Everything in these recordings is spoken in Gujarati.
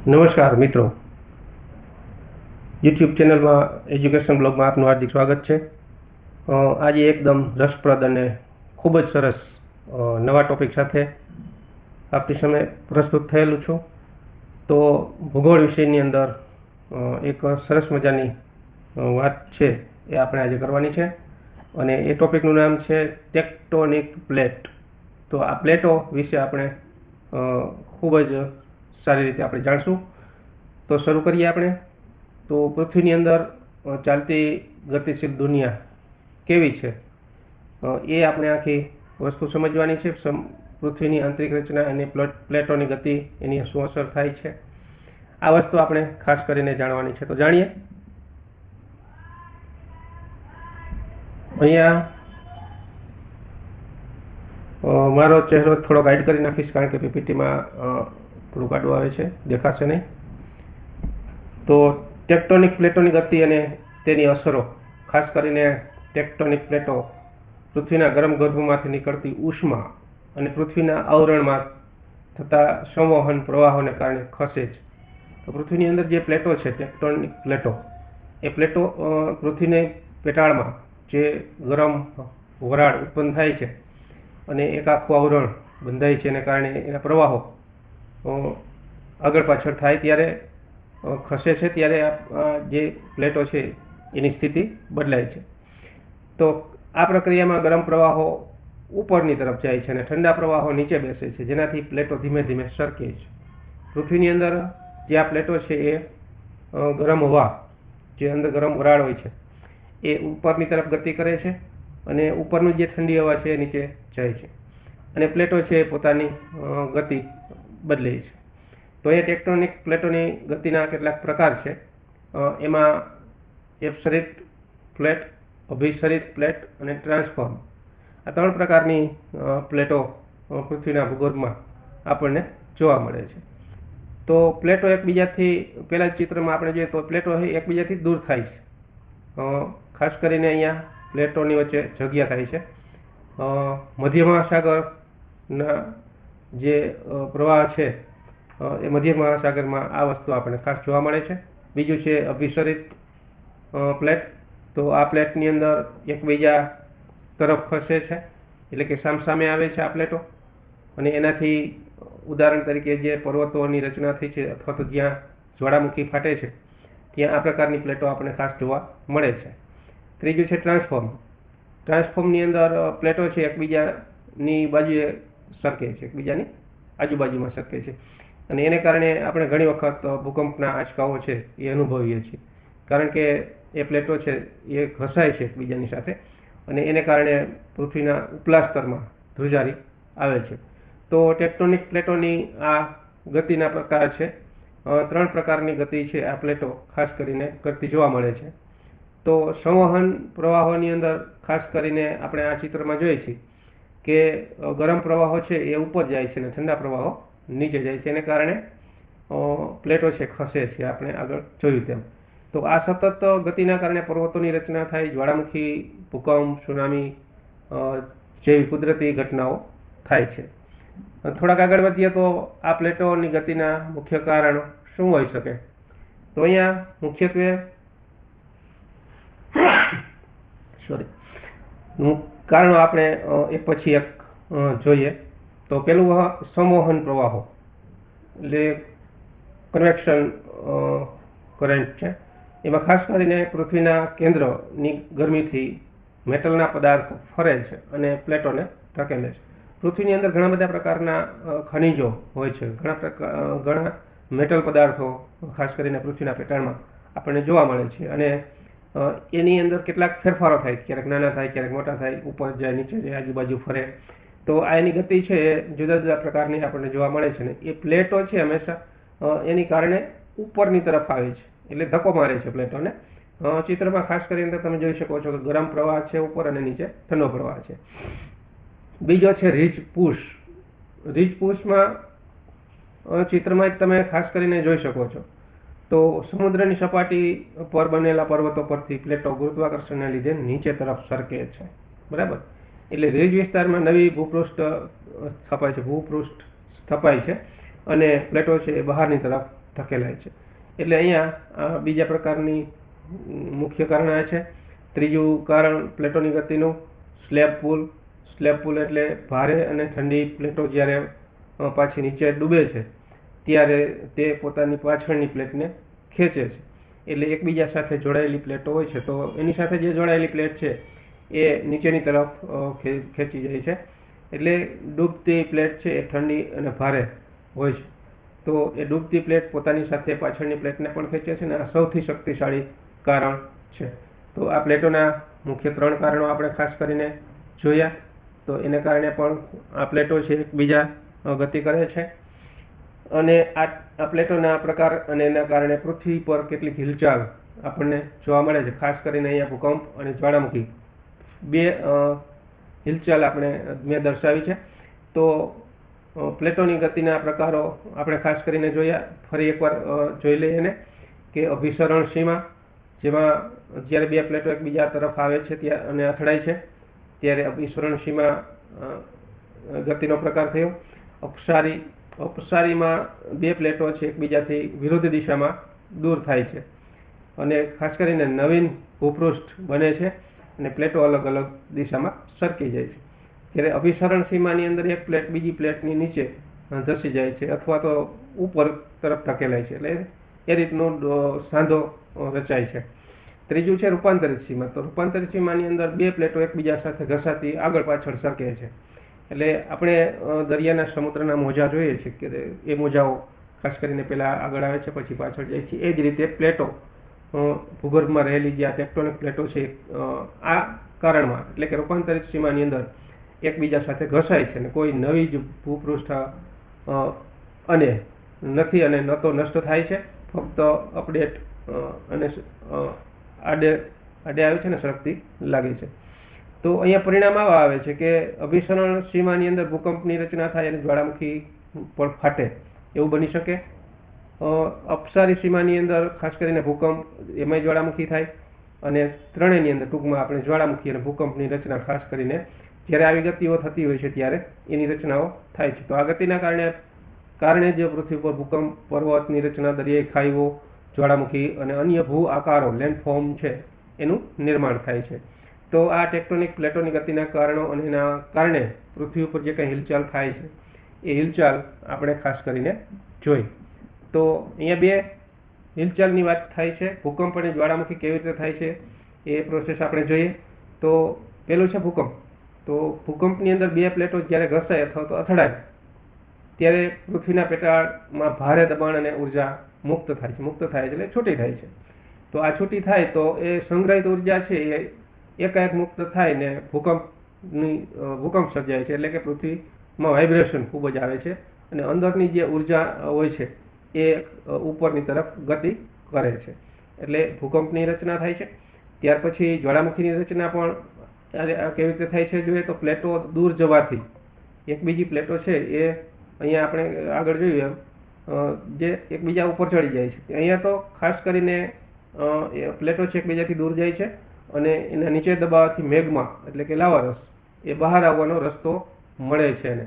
નમસ્કાર મિત્રો, યુટ્યુબ ચેનલમાં એજ્યુકેશન બ્લોગમાં આપનું હાર્દિક સ્વાગત છે। આજે એકદમ રસપ્રદ અને ખૂબ જ સરસ નવા ટોપિક સાથે આપની સામે પ્રસ્તુત થયેલું છું। તો ભૂગોળ વિષયની અંદર એક સરસ મજાની વાત છે એ આપણે આજે કરવાની છે અને એ ટોપિકનું નામ છે ટેક્ટોનિક પ્લેટ। તો આ પ્લેટો વિશે આપણે ખૂબ જ સારી રીતે આપણે જાણશું। તો શરૂ કરીએ આપણે। તો પૃથ્વીની અંદર ચાલતી ગતિશીલ દુનિયા કેવી છે એ આપણે આખી વસ્તુ સમજવાની છે। પૃથ્વીની આંતરિક રચના અને પ્લેટોની ગતિ એની શું અસર થાય છે આ વસ્તુ આપણે ખાસ કરીને જાણવાની છે। તો જાણીએ। અહીંયા મારો ચહેરો થોડો ગાઈડ કરી નાખીશ કારણ કે પીપીટીમાં થોડું કાઢવું આવે છે, દેખાશે નહીં। તો ટેક્ટોનિક પ્લેટોની ગતિ અને તેની અસરો, ખાસ કરીને ટેક્ટોનિક પ્લેટો પૃથ્વીના ગરમ ગર્ભમાંથી નીકળતી ઉષ્મા અને પૃથ્વીના આવરણમાં થતા સંવહન પ્રવાહોને કારણે ખસે છે। તો પૃથ્વીની અંદર જે પ્લેટો છે ટેક્ટોનિક પ્લેટો, એ પ્લેટો પૃથ્વીની પેટાળમાં જે ગરમ વરાળ ઉત્પન્ન થાય છે અને એક આખું આવરણ બંધાય છે, એને કારણે એના પ્રવાહો આગળ પાછળ થાય ત્યારે ખસે છે, ત્યારે જે પ્લેટો છે એની સ્થિતિ બદલાય છે। તો આ પ્રક્રિયામાં ગરમ પ્રવાહો ઉપરની તરફ જાય છે અને ઠંડા પ્રવાહો નીચે બેસે છે, જેનાથી પ્લેટો ધીમે ધીમે સરકે છે। પૃથ્વીની અંદર જે આ પ્લેટો છે એ ગરમ હવા, જે અંદર ગરમ વરાળ હોય છે, એ ઉપરની તરફ ગતિ કરે છે અને ઉપરનું જે ઠંડી હવા છે એ નીચે જાય છે અને પ્લેટો છે એ પોતાની ગતિ બદલે છે। તો એ ટેક્ટોનિક પ્લેટોની ગતિના કેટલાક પ્રકાર છે। એમાં અપસરિત પ્લેટ, અભિસરિત પ્લેટ અને ટ્રાન્સફોર્મ, આ ત્રણ પ્રકારની પ્લેટો પૃથ્વીના ભૂગોળમાં આપણને જોવા મળે છે। તો પ્લેટો એકબીજાથી, પહેલા ચિત્રમાં આપણે જોઈએ તો પ્લેટો એકબીજાથી દૂર થાય છે। ખાસ કરીને અહીંયા પ્લેટોની વચ્ચે જગ્યા થાય છે। મધ્ય મહાસાગરના જે પ્રવાહ છે એ મધ્ય મહાસાગરમાં આ વસ્તુ આપણને ખાસ જોવા મળે છે। બીજું છે અભિસરિત પ્લેટ। તો આ પ્લેટની અંદર એકબીજા તરફ ખસે છે, એટલે કે સામસામે આવે છે આ પ્લેટો, અને એનાથી ઉદાહરણ તરીકે જે પર્વતોની રચના થઈ છે અથવા તો જ્યાં જ્વાળામુખી ફાટે છે ત્યાં આ પ્રકારની પ્લેટો આપણને ખાસ જોવા મળે છે। ત્રીજું છે ટ્રાન્સફોર્મ। ટ્રાન્સફોર્મની અંદર પ્લેટો છે એકબીજાની બાજુએ સરકે છે, એકબીજાની આજુબાજુમાં સરકે છે, અને એને કારણે આપણે ઘણી વખત ભૂકંપના આંચકાઓ છે એ અનુભવીએ છીએ, કારણ કે એ પ્લેટો છે એ ઘસાય છે એકબીજાની સાથે અને એને કારણે પૃથ્વીના ઉપલા સ્તરમાં ધ્રુજારી આવે છે। તો ટેક્ટોનિક પ્લેટોની આ ગતિના પ્રકાર છે। ત્રણ પ્રકારની ગતિ છે આ પ્લેટો ખાસ કરીને કરતી જોવા મળે છે। તો સંવહન પ્રવાહોની અંદર ખાસ કરીને આપણે આ ચિત્રમાં જોઈએ છીએ કે ગરમ પ્રવાહો છે એ ઉપર જાય છે અને ઠંડા પ્રવાહો નીચે જાય છે, એને કારણે પ્લેટો છે ખસે છે, આપણે આગળ જોયું તેમ। તો આ સતત ગતિના કારણે પર્વતોની રચના થાય, જ્વાળામુખી, ભૂકંપ, સુનામી જેવી કુદરતી ઘટનાઓ થાય છે। થોડાક આગળ વધીએ તો આ પ્લેટોની ગતિના મુખ્ય કારણો શું હોઈ શકે? તો અહીંયા મુખ્યત્વે કારણો આપણે એક પછી એક જોઈએ। તો પેલું સંવહન પ્રવાહો, એટલે કન્વેક્શન કરંટ છે। એમાં ખાસ કરીને પૃથ્વીના કેન્દ્રની ગરમીથી મેટલના પદાર્થો ફરે છે અને પ્લેટોને ધકેલે છે। પૃથ્વીની અંદર ઘણા બધા પ્રકારના ખનિજો હોય છે, ઘણા મેટલ પદાર્થો ખાસ કરીને પૃથ્વીના પેટાળમાં આપણને જોવા મળે છે, અને એની અંદર કેટલાક ફેરફારો થાય, ક્યારેક નાના થાય, ક્યારેક મોટા થાય, ઉપર જાય, નીચે જાય, આજુબાજુ ફરે। તો આ એની ગતિ છે એ જુદા જુદા પ્રકારની આપણને જોવા મળે છે, ને એ પ્લેટો છે હંમેશા એની કારણે ઉપરની તરફ આવે છે, એટલે ધક્કો મારે છે પ્લેટોને। ચિત્રમાં ખાસ કરીને તમે જોઈ શકો છો કે ગરમ પ્રવાહ છે ઉપર અને નીચે ઠંડો પ્રવાહ છે। બીજો છે રીચ પુશ। રીચ પુશમાં ચિત્રમાં જ તમે ખાસ કરીને જોઈ શકો છો તો સમુદ્રની સપાટી પર બનેલા પર્વતો પરથી પ્લેટો ગુરુત્વાકર્ષણને લીધે નીચે તરફ સરકે છે, બરાબર? એટલે રીજ વિસ્તારમાં નવી ભૂપૃષ્ઠ સ્થપાય છે અને પ્લેટો છે એ બહારની તરફ ધકેલાય છે. એટલે અહીંયા બીજા પ્રકારની મુખ્ય કારણ આ છે. ત્રીજું કારણ પ્લેટોની ગતિનું સ્લેબ પુલ. સ્લેબ પુલ એટલે ભારે અને ઠંડી પ્લેટો જ્યારે પાછી નીચે ડૂબે છે ત્યારે તે પોતાની પાછળની પ્લેટને ખેંચે છે. એટલે એકબીજા સાથે જોડાયેલી પ્લેટો હોય છે તો એની સાથે જે જોડાયેલી પ્લેટ છે એ નીચેની તરફ ખેંચી જાય છે. એટલે ડૂબતી પ્લેટ છે એ ઠંડી અને ભારે હોય છે. તો એ ડૂબતી પ્લેટ પોતાની સાથે પાછળની પ્લેટને પણ ખેંચે છે અને આ સૌથી શક્તિશાળી કારણ છે. તો આ પ્લેટોના મુખ્ય 3 કારણો આપણે ખાસ કરીને જોયા. તો એને કારણે પણ આ પ્લેટો છે એકબીજા ગતિ કરે છે અને આ પ્લેટોના પ્રકાર અને એના કારણે પૃથ્વી પર કેટલીક હિલચાલ આપણને જોવા મળે છે. ખાસ કરીને અહીંયા ભૂકંપ અને જ્વાળામુખી બે હિલચાલ મેં દર્શાવી છે. તો પ્લેટોની ગતિના પ્રકારો આપણે ખાસ કરીને જોયા. ફરી એકવાર જોઈ લઈએ એને કે અભિસરણ સીમા, જેમાં જ્યારે બે પ્લેટો એકબીજા તરફ આવે છે અને અથડાય છે ત્યારે અભિસરણ સીમા ગતિનો પ્રકાર થયો. અપસારીમાં બે પ્લેટો છે એકબીજાથી વિરુદ્ધ દિશામાં દૂર થાય છે અને ખાસ કરીને નવીન ભૂપૃષ્ઠ બને છે અને પ્લેટો અલગ અલગ દિશામાં સરકી જાય છે. જ્યારે અભિસરણ સીમાની અંદર એક પ્લેટ બીજી પ્લેટની નીચે ધસી જાય છે અથવા તો ઉપર તરફ ધકેલાય છે. એટલે એ રીતનો સાંધો રચાય છે. ત્રીજું છે રૂપાંતરિત સીમા. તો રૂપાંતરિત સીમાની અંદર બે પ્લેટો એકબીજા સાથે ઘસાતી આગળ પાછળ સરકે છે. એટલે આપણે દરિયાના સમુદ્રના મોજા જોઈએ છીએ કે એ મોજાઓ ખાસ કરીને પહેલાં આગળ આવે છે પછી પાછળ જાય છે. એ જ રીતે પ્લેટો ભૂગર્ભમાં રહેલી જે આ ટેક્ટોનિક પ્લેટો છે આ કારણમાં એટલે કે રૂપાંતરિત સીમાની અંદર એકબીજા સાથે ઘસાય છે અને કોઈ નવી જ ભૂપૃષ્ઠ અને નથી અને ન તો નષ્ટ થાય છે, ફક્ત અપડેટ અને આડે આવે છે ને સરકતી લાગે છે. તો અહીંયા પરિણામ આવા આવે છે કે અભિસરણ સીમાની અંદર ભૂકંપની રચના થાય અને જ્વાળામુખી પણ ફાટે એવું બની શકે. અપસારી સીમાની અંદર ખાસ કરીને ભૂકંપ એમાંય જ્વાળામુખી થાય અને ત્રણેયની અંદર ટૂંકમાં આપણે જ્વાળામુખી અને ભૂકંપની રચના ખાસ કરીને જ્યારે આવી ગતિઓ થતી હોય છે ત્યારે એની રચનાઓ થાય છે. તો આ ગતિના કારણે જે પૃથ્વી પર ભૂકંપ, પર્વતની રચના, દરિયાઈ ખાઈઓ, જ્વાળામુખી અને અન્ય ભૂ આકારો લેન્ડફોર્મ છે એનું નિર્માણ થાય છે. તો આ ટેક્ટોનિક પ્લેટોની ગતિના કારણો અને એના કારણે પૃથ્વી ઉપર જે કંઈ હિલચાલ થાય છે એ હિલચાલ આપણે ખાસ કરીને જોઈ. તો અહીંયા બે હિલચાલની વાત થાય છે. ભૂકંપ અને જ્વાળામુખી કેવી રીતે થાય છે એ પ્રોસેસ આપણે જોઈએ. તો પેલું છે ભૂકંપ. તો ભૂકંપની અંદર બે પ્લેટો જ્યારે ઘસાય અથવા તો અથડાય ત્યારે પૃથ્વીના પેટાળમાં ભારે દબાણ અને ઉર્જા મુક્ત થાય છે. મુક્ત થાય છે એટલે છૂટી થાય છે. તો આ છૂટી થાય તો એ સંગ્રહિત ઉર્જા છે એ એકાએક મુક્ત થાય ને ભૂકંપ સર્જાય છે. એટલે કે પૃથ્વીમાં વાઇબ્રેશન ખૂબ જ આવે છે અને અંદરની જે ઉર્જા હોય છે એ ઉપરની તરફ ગતિ કરે છે. એટલે ભૂકંપની રચના થાય છે. ત્યાર પછી જ્વાળામુખીની રચના પણ કેવી રીતે થાય છે જોઈએ તો પ્લેટો દૂર જવાથી એકબીજી પ્લેટો છે એ અહીંયા આપણે આગળ જોયું જે એકબીજા ઉપર ચડી જાય છે. અહીંયા તો ખાસ કરીને પ્લેટો છે એકબીજાથી દૂર જાય છે અને એના નીચે દબાવવાથી મેગ્મા એટલે કે લાવારસ એ બહાર આવવાનો રસ્તો મળે છે એને.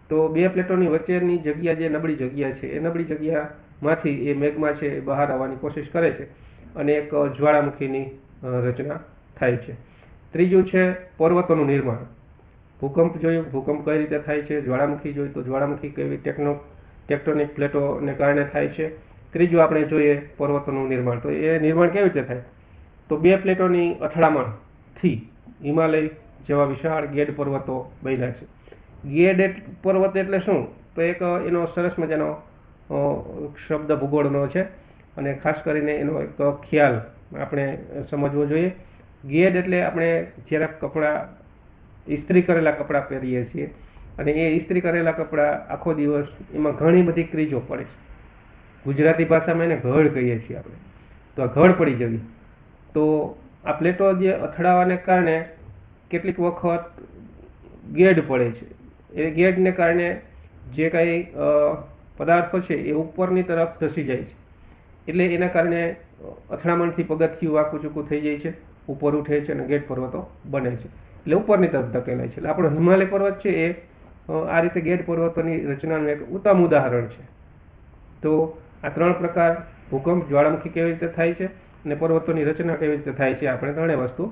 તો બે પ્લેટોની વચ્ચેની જગ્યા જે નબળી જગ્યા છે એ નબળી જગ્યામાંથી એ મેગ્મા છે એ બહાર આવવાની કોશિશ કરે છે અને એક જ્વાળામુખીની રચના થાય છે. ત્રીજું છે પર્વતોનું નિર્માણ. ભૂકંપ જોયું, ભૂકંપ કઈ રીતે થાય છે. જ્વાળામુખી જોયું તો જ્વાળામુખી કેવી ટેક્ટોનિક પ્લેટોને કારણે થાય છે. ત્રીજું આપણે જોઈએ પર્વતોનું નિર્માણ. તો એ નિર્માણ કેવી રીતે થાય તો બે પ્લેટોની અથડામણથી હિમાલય જેવા વિશાળ ગેડ પર્વતો બન્યા છે. ગેડ પર્વત એટલે શું તો એક એનો સરસ મજાનો શબ્દ ભૂગોળનો છે અને ખાસ કરીને એનો એક ખ્યાલ આપણે સમજવો જોઈએ. ગેડ એટલે આપણે જ્યારે કપડાં ઇસ્ત્રી કરેલા કપડાં પહેરીએ છીએ અને એ ઇસ્ત્રી કરેલા કપડાં આખો દિવસ એમાં ઘણી બધી ક્રીજો પડે છે. ગુજરાતી ભાષામાં એને ઘડ કહીએ છીએ આપણે. તો આ ઘડ પડી જવી. તો આ પ્લેટો જે અથડાવાને કારણે કેટલીક વખત ગેડ પડે છે. એ ગેડને કારણે જે કાંઈ પદાર્થો છે એ ઉપરની તરફ ધસી જાય છે. એટલે એના કારણે અથડામણથી પગથિયું વાંકું ચૂકું થઈ જાય છે, ઉપર ઉઠે છે અને ગેડ પર્વતો બને છે. એટલે ઉપરની તરફ ધકેલાય છે. એટલે આપણો હિમાલય પર્વત છે એ આ રીતે ગેડ પર્વતોની રચનાનું એક ઉત્તમ ઉદાહરણ છે. તો આ 3 પ્રકાર ભૂકંપ, જ્વાળામુખી કેવી રીતે થાય છે અને પર્વતોની રચના કેવી રીતે થાય છે, આપણે ત્રણેય વસ્તુ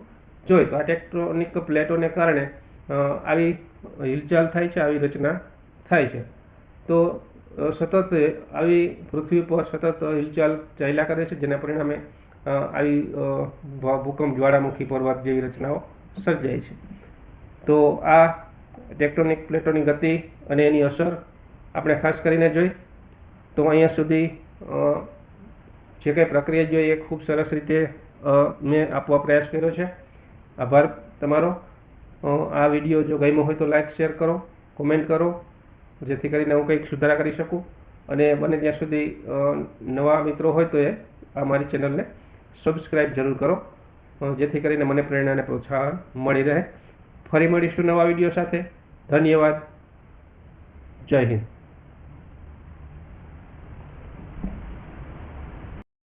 જોઈ. તો આ ટેક્ટોનિક પ્લેટોને કારણે આવી હિલચાલ થાય છે, આવી રચના થાય છે. તો સતત આવી પૃથ્વી પર સતત હિલચાલ ચાલ્યા કરે છે, જેના પરિણામે આવી ભૂકંપ, જ્વાળામુખી, પર્વત જેવી રચનાઓ સર્જાય છે. તો આ ટેક્ટોનિક પ્લેટોની ગતિ અને એની અસર આપણે ખાસ કરીને જોઈ. તો અહીંયા સુધી જે કંઈ પ્રક્રિયા જોઈ એ ખૂબ સરસ રીતે મેં આપવા પ્રયાસ કર્યો છે. આભાર તમારો. આ વિડીયો જો ગમ્યો હોય તો લાઈક, શેર કરો, કોમેન્ટ કરો, જેથી કરીને હું કંઈક સુધારા કરી શકું. અને બને ત્યાં સુધી નવા મિત્રો હોય તો એ મારી ચેનલને સબસ્ક્રાઈબ જરૂર કરો, જેથી કરીને મને પ્રેરણા અને પ્રોત્સાહન મળી રહે. ફરી મળીશું નવા વિડીયો સાથે. ધન્યવાદ. જય હિન્દ.